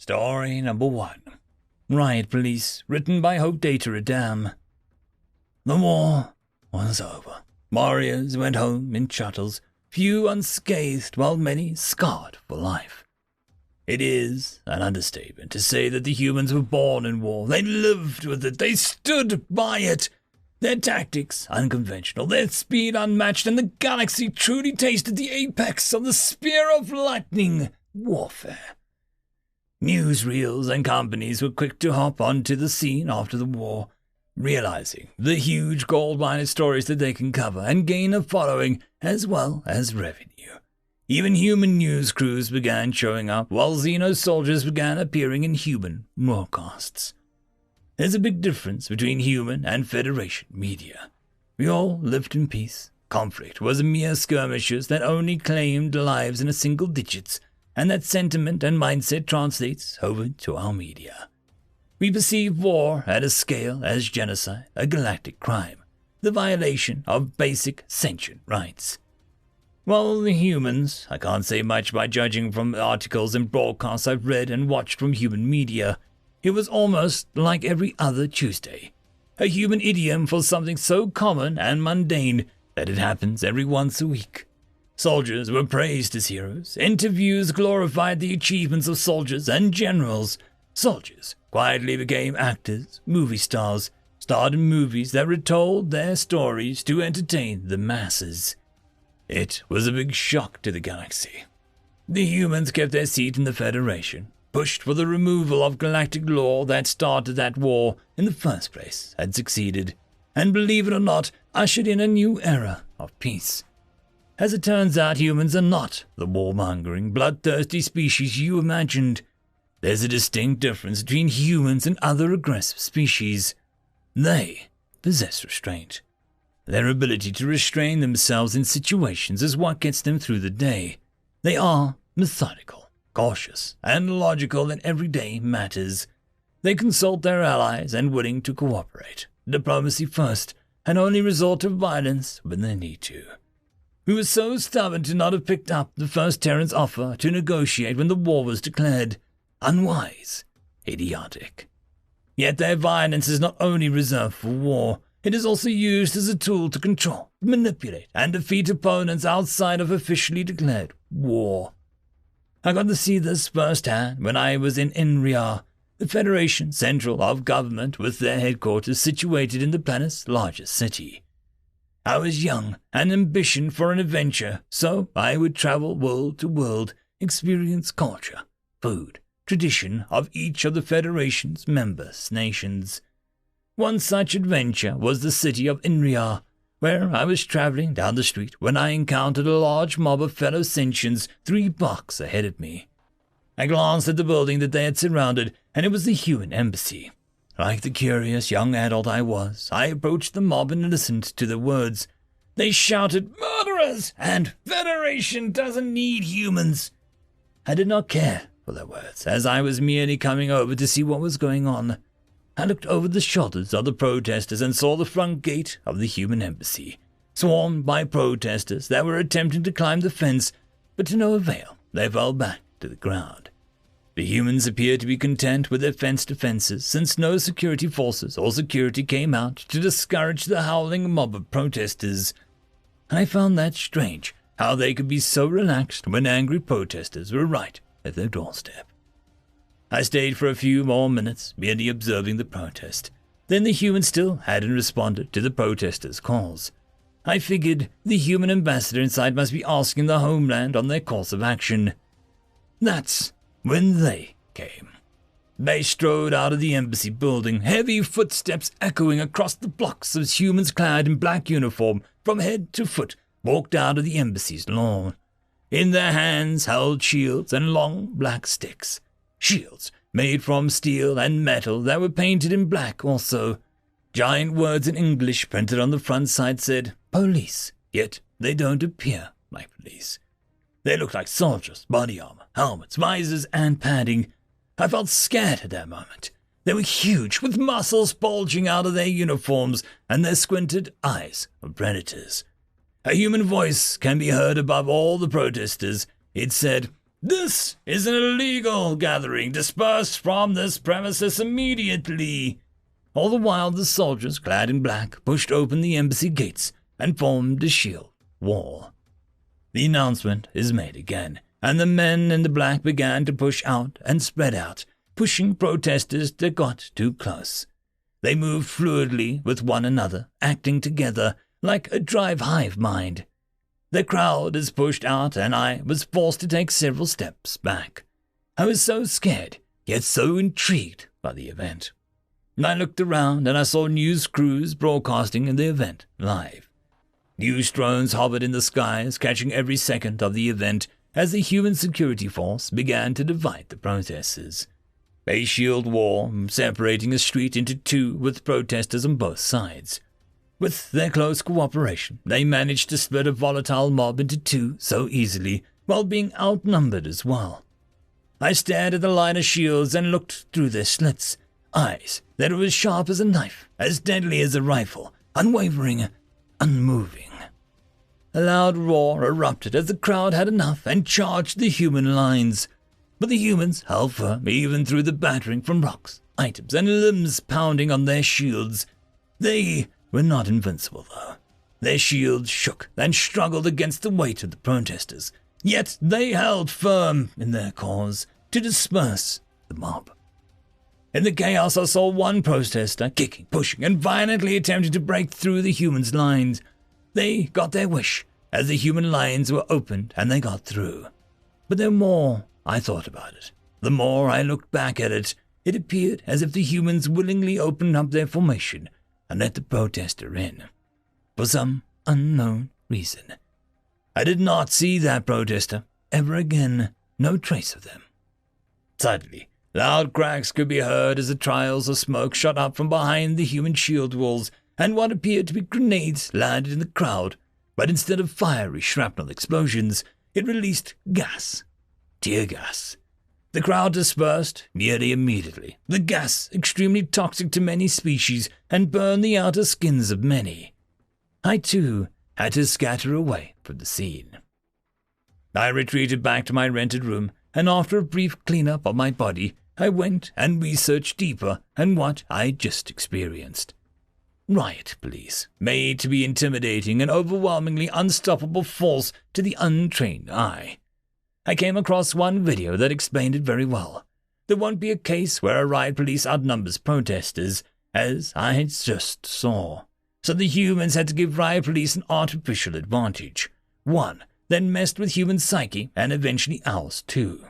Story number 1. Riot Police, written by Hope Data Adam. The war was over. Warriors went home in shuttles, few unscathed while many scarred for life. It is an understatement to say that the humans were born in war. They lived with it. They stood by it. Their tactics unconventional, their speed unmatched, and the galaxy truly tasted the apex of the spear of lightning warfare. Newsreels and companies were quick to hop onto the scene after the war, realizing the huge gold-mining stories that they can cover and gain a following as well as revenue. Even human news crews began showing up, while Xeno soldiers began appearing in human broadcasts. There's a big difference between human and Federation media. We all lived in peace. Conflict was mere skirmishes that only claimed lives in a single digits, and that sentiment and mindset translates over to our media. We perceive war at a scale as genocide, a galactic crime, the violation of basic sentient rights. While the humans, I can't say much by judging from articles and broadcasts I've read and watched from human media, it was almost like every other Tuesday. A human idiom for something so common and mundane that it happens every once a week. Soldiers were praised as heroes. Interviews glorified the achievements of soldiers and generals. Soldiers quietly became actors, movie stars, starred in movies that retold their stories to entertain the masses. It was a big shock to the galaxy. The humans kept their seat in the Federation, pushed for the removal of galactic law that started that war in the first place, had succeeded, and believe it or not, ushered in a new era of peace. As it turns out, humans are not the warmongering, bloodthirsty species you imagined. There's a distinct difference between humans and other aggressive species. They possess restraint. Their ability to restrain themselves in situations is what gets them through the day. They are methodical, cautious, and logical in everyday matters. They consult their allies and willing to cooperate. Diplomacy first, and only resort to violence when they need to. We were so stubborn to not have picked up the first Terran's offer to negotiate when the war was declared. Unwise. Idiotic. Yet their violence is not only reserved for war, it is also used as a tool to control, manipulate, and defeat opponents outside of officially declared war. I got to see this firsthand when I was in Lbry, the Federation Central of Government with their headquarters situated in the planet's largest city. I was young and ambition for an adventure, so I would travel world to world, experience culture, food, tradition of each of the Federation's member nations. One such adventure was the city of Lbry, where I was traveling down the street when I encountered a large mob of fellow sentients 3 blocks ahead of me. I glanced at the building that they had surrounded, and it was the human embassy. Like the curious young adult I was, I approached the mob and listened to their words. They shouted, "Murderers!" and "Federation doesn't need humans." I did not care for their words, as I was merely coming over to see what was going on. I looked over the shoulders of the protesters and saw the front gate of the human embassy, swarmed by protesters that were attempting to climb the fence, but to no avail. They fell back to the ground. The humans appeared to be content with their fenced defenses, since no security forces or security came out to discourage the howling mob of protesters. I found that strange, how they could be so relaxed when angry protesters were right at their doorstep. I stayed for a few more minutes, merely observing the protest. Then the humans still hadn't responded to the protesters' calls. I figured the human ambassador inside must be asking the homeland on their course of action. That's when they came. They strode out of the embassy building, heavy footsteps echoing across the blocks as humans clad in black uniform from head to foot walked out of the embassy's lawn. In their hands held shields and long black sticks. Shields made from steel and metal that were painted in black also. Giant words in English printed on the front side said, "Police," yet they don't appear like police. They looked like soldiers, body armor, helmets, visors, and padding. I felt scared at that moment. They were huge, with muscles bulging out of their uniforms and their squinted eyes of predators. A human voice can be heard above all the protesters. It said, "This is an illegal gathering. Disperse from this premises immediately." All the while the soldiers, clad in black, pushed open the embassy gates and formed a shield wall. The announcement is made again, and the men in the black began to push out and spread out, pushing protesters that got too close. They moved fluidly with one another, acting together like a drive hive mind. The crowd is pushed out, and I was forced to take several steps back. I was so scared, yet so intrigued by the event. I looked around, and I saw news crews broadcasting the event live. News drones hovered in the skies, catching every second of the event as the human security force began to divide the protesters. A shield wall separating a street into two with protesters on both sides. With their close cooperation, they managed to split a volatile mob into two so easily, while being outnumbered as well. I stared at the line of shields and looked through their slits, eyes that were as sharp as a knife, as deadly as a rifle, unwavering, unmoving. A loud roar erupted as the crowd had enough and charged the human lines. But the humans held firm even through the battering from rocks, items, and limbs pounding on their shields. They were not invincible, though. Their shields shook and struggled against the weight of the protesters, yet they held firm in their cause to disperse the mob. In the chaos, I saw one protester kicking, pushing, and violently attempting to break through the humans' lines. They got their wish, as the human lines were opened and they got through. But the more I thought about it, the more I looked back at it, it appeared as if the humans willingly opened up their formation and let the protester in. For some unknown reason. I did not see that protester ever again, no trace of them. Suddenly, loud cracks could be heard as the trails of smoke shot up from behind the human shield walls, and what appeared to be grenades landed in the crowd, but instead of fiery shrapnel explosions, it released gas. Tear gas. The crowd dispersed nearly immediately. The gas, extremely toxic to many species, and burned the outer skins of many. I, too, had to scatter away from the scene. I retreated back to my rented room, and after a brief clean-up of my body, I went and researched deeper on what I had just experienced. Riot Police, made to be intimidating and overwhelmingly unstoppable force to the untrained eye. I came across one video that explained it very well. There won't be a case where a Riot Police outnumbers protesters, as I had just saw. So the humans had to give Riot Police an artificial advantage. One that messed with human psyche and eventually ours too.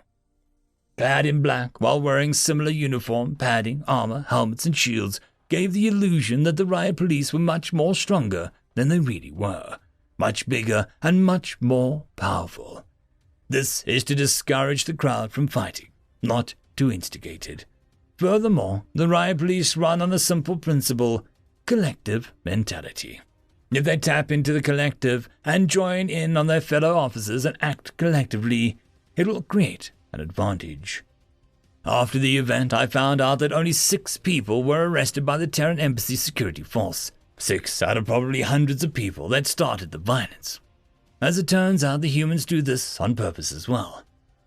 Clad in black while wearing similar uniform, padding, armor, helmets, and shields gave the illusion that the Riot Police were much more stronger than they really were, much bigger and much more powerful. This is to discourage the crowd from fighting, not to instigate it. Furthermore, the Riot Police run on a simple principle, collective mentality. If they tap into the collective and join in on their fellow officers and act collectively, it will create an advantage. After the event, I found out that only 6 people were arrested by the Terran Embassy security force. 6 out of probably hundreds of people that started the violence. As it turns out, the humans do this on purpose as well.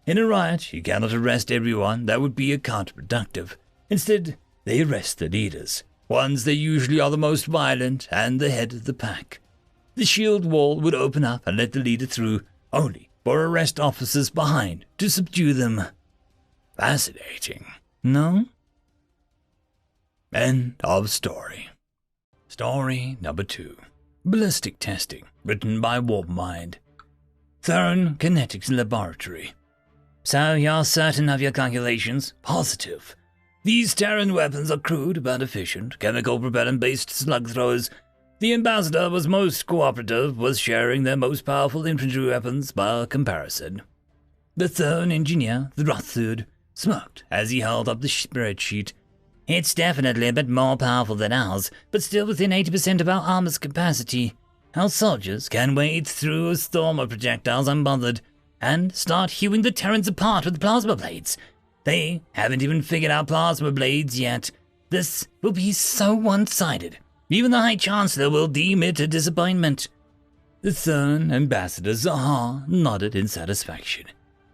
In a riot, you cannot arrest everyone, that would be counterproductive. Instead, they arrest the leaders, ones that usually are the most violent and the head of the pack. The shield wall would open up and let the leader through, only for arrest officers behind to subdue them. Fascinating, no? End of story. Story number 2. Ballistic Testing, written by Warpmind. Terran Kinetics Laboratory. So you're certain of your calculations? Positive. These Terran weapons are crude but efficient, chemical propellant-based slug throwers. The ambassador was most cooperative, was sharing their most powerful infantry weapons by comparison. The Terran engineer, Throthud, smirked as he held up the spreadsheet. It's definitely a bit more powerful than ours, but still within 80% of our armor's capacity. Our soldiers can wade through a storm of projectiles unbothered and start hewing the Terrans apart with plasma blades. They haven't even figured out plasma blades yet. This will be so one-sided. Even the High Chancellor will deem it a disappointment. The Terran ambassador Zahar nodded in satisfaction.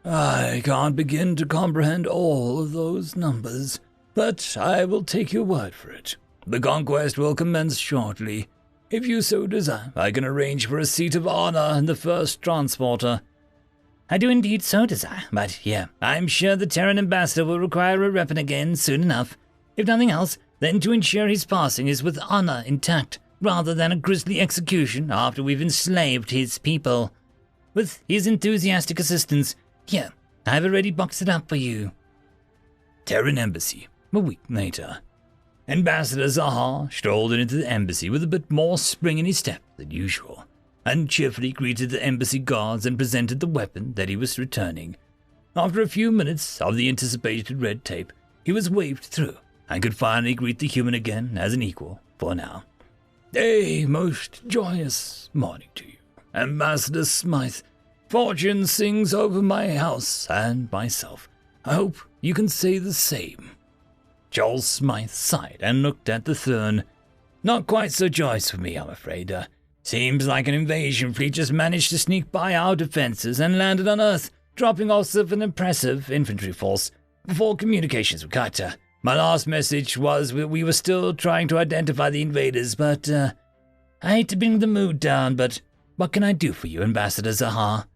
I can't begin to comprehend all of those numbers, but I will take your word for it. The conquest will commence shortly. If you so desire, I can arrange for a seat of honor in the first transporter. I do indeed so desire, but I'm sure the Terran ambassador will require a weapon again soon enough. If nothing else, then to ensure his passing is with honor intact, rather than a grisly execution after we've enslaved his people. With his enthusiastic assistance, here, I've already boxed it up for you. Terran Embassy, a week later. Ambassador Zahar strolled into the embassy with a bit more spring in his step than usual, and cheerfully greeted the embassy guards and presented the weapon that he was returning. After a few minutes of the anticipated red tape, he was waved through, and could finally greet the human again as an equal, for now. A most joyous morning to you, Ambassador Smythe. Fortune sings over my house and myself. I hope you can say the same. Joel Smythe sighed and looked at the throne. Not quite so joyous for me, I'm afraid. Seems like an invasion fleet just managed to sneak by our defenses and landed on Earth, dropping off an impressive infantry force before communications were cut. My last message was we were still trying to identify the invaders, but I hate to bring the mood down, but what can I do for you, Ambassador Zahar?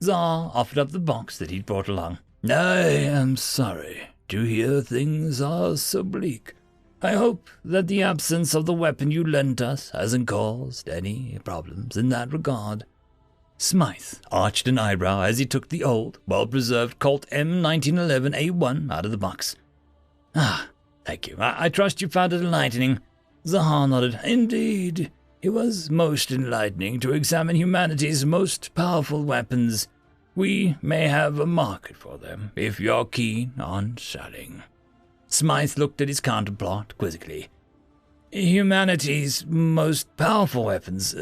Zahar offered up the box that he'd brought along. I am sorry to hear things are so bleak. I hope that the absence of the weapon you lent us hasn't caused any problems in that regard. Smythe arched an eyebrow as he took the old, well-preserved Colt M1911A1 out of the box. Thank you. I trust you found it enlightening. Zahar nodded. Indeed, it was most enlightening to examine humanity's most powerful weapons. We may have a market for them, if you're keen on selling. Smythe looked at his counterpart quizzically. Humanity's most powerful weapons.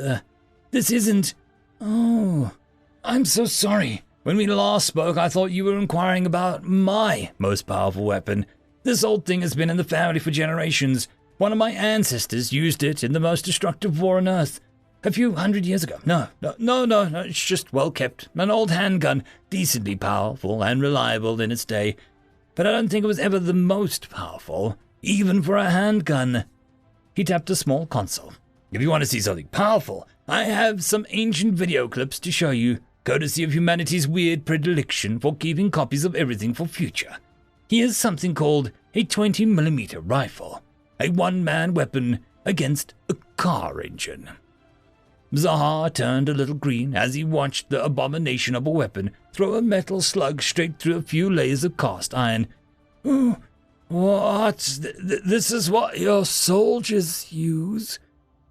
This isn't... Oh, I'm so sorry. When we last spoke, I thought you were inquiring about my most powerful weapon. This old thing has been in the family for generations. One of my ancestors used it in the most destructive war on Earth. A few hundred years ago. No, it's just well kept. An old handgun, decently powerful and reliable in its day. But I don't think it was ever the most powerful, even for a handgun. He tapped a small console. If you want to see something powerful, I have some ancient video clips to show you, courtesy of humanity's weird predilection for keeping copies of everything for future. Here's something called a 20mm rifle, a one-man weapon against a car engine. Zahar turned a little green as he watched the abomination of a weapon throw a metal slug straight through a few layers of cast iron. Oh, what? This is what your soldiers use?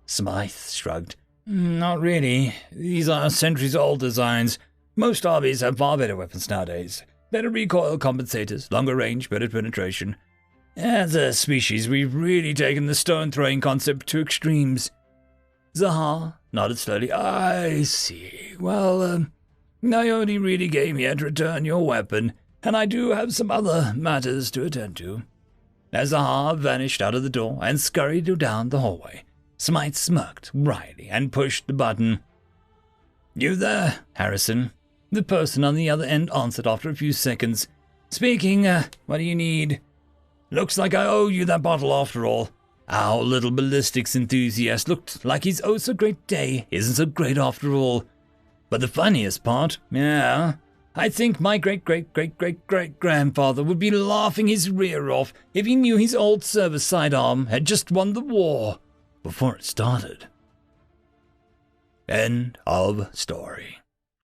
Smythe shrugged. Not really. These are centuries-old designs. Most armies have far better weapons nowadays. Better recoil compensators, longer range, better penetration. As a species, we've really taken the stone-throwing concept to extremes. Zahar nodded slowly. I see. Well, I only really came here to return your weapon, and I do have some other matters to attend to. As Zahar vanished out of the door and scurried down the hallway, Smythe smirked wryly and pushed the button. You there, Harrison? The person on the other end answered after a few seconds. Speaking, what do you need? Looks like I owe you that bottle after all. Our little ballistics enthusiast looked like his oh-so-great day isn't so great after all. But the funniest part, I think my great-great-great-great-great-grandfather would be laughing his rear off if he knew his old service sidearm had just won the war before it started. End of story.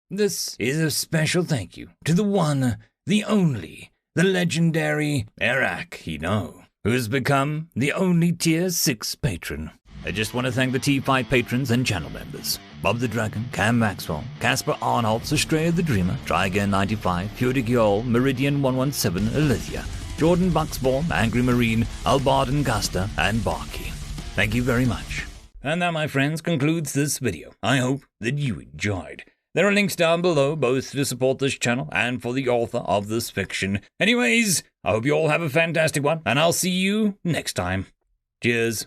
This is a special thank you to the one, the only, the legendary Eric Hino, who has become the only Tier 6 patron. I just want to thank the T5 patrons and channel members. Bob the Dragon, Cam Maxwell, Casper Arnholtz, Estrella the Dreamer, Try Again 95, Fudic Yol, Meridian 117, Alithia, Jordan Bucksbaum, Angry Marine, Albarden Gusta, and Barkey. Thank you very much. And that, my friends, concludes this video. I hope that you enjoyed. There are links down below, both to support this channel and for the author of this fiction. Anyways, I hope you all have a fantastic one, and I'll see you next time. Cheers.